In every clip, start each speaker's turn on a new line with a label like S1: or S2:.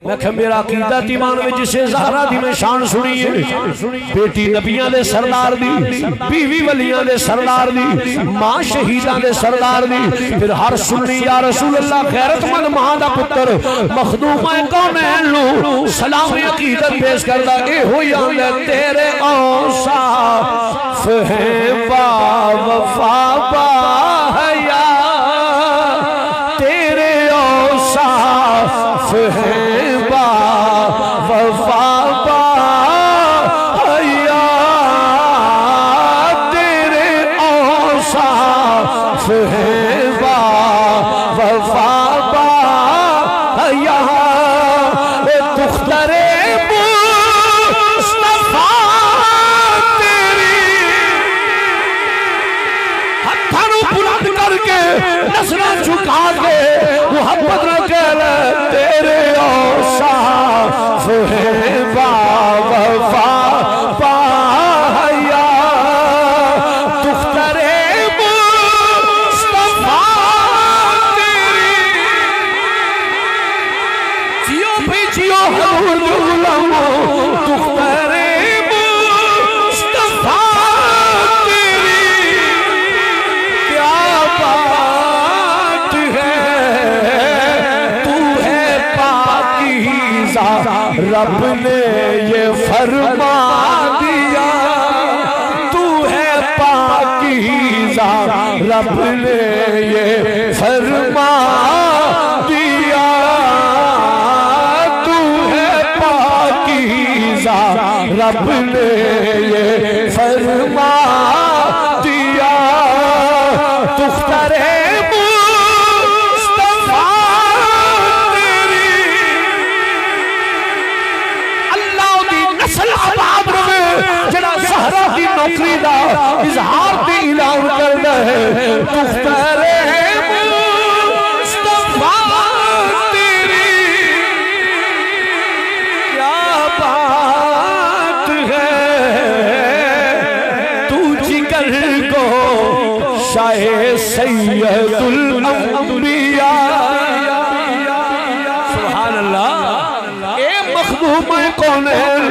S1: मैं क्या मेरा अकीदत ईमान में जिसे ज़हरा दी में शान सुनी है, बेटी नबियां दे सरदार दी, बीवी वलियां दे सरदार दी, मां शहीदां दे सरदार दी, फिर हर सुन्नी या रसूल अल्लाह गैरतमंद मां दा पुत्र मखदूमा कौनैन नु सलाम अकीदत पेश करदा ए हो आंदा तेरे औसाफ है बा वफा बा हया, तेरे औसाफ है झुका के मोहब्बत न कर तेरे औसाफ है बा वफा पाया, दुख्तरे मुस्तफा तेरी जियो भी जियो दुख्तरे मुस्तफा तेरी क्या रब ने ये फरमा दिया, तू है पाकीज़ा रब ने ये फरमा दिया, तू है पाकीज़ा रब ने ये फरमा दिया, दुख्तरे ज़हरा की नौकरी का इजहार की ऐलान करता है, दुख्तरे मुस्तफा तेरी क्या बात है, तू जिगर को शाहे सैयदुल अंबिया, सुभान अल्लाह, ए मखदूम कौनैन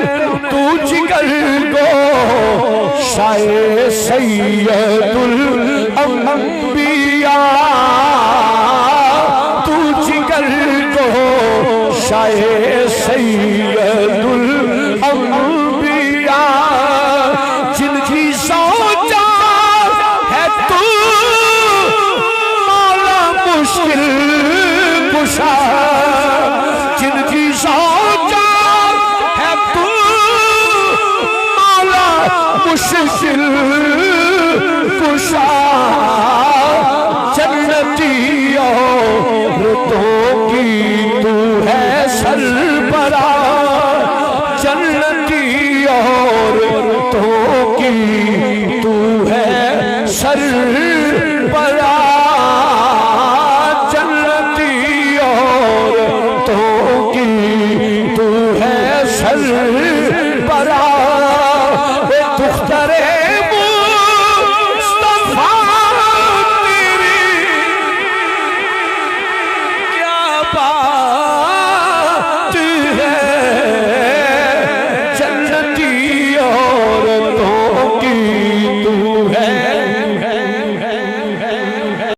S1: तू जिगर को शाये सैयदुल अंबिया, तू जिगर को शाये सैयदुल अंबिया, जिनकी सोचा है तू मौला मुश्किल कुशा, जिनकी सोचा है तू मुश्किल कुशा, जन्नती औरतों की तू है सरबरा, जन्नती औरतों की तू है सर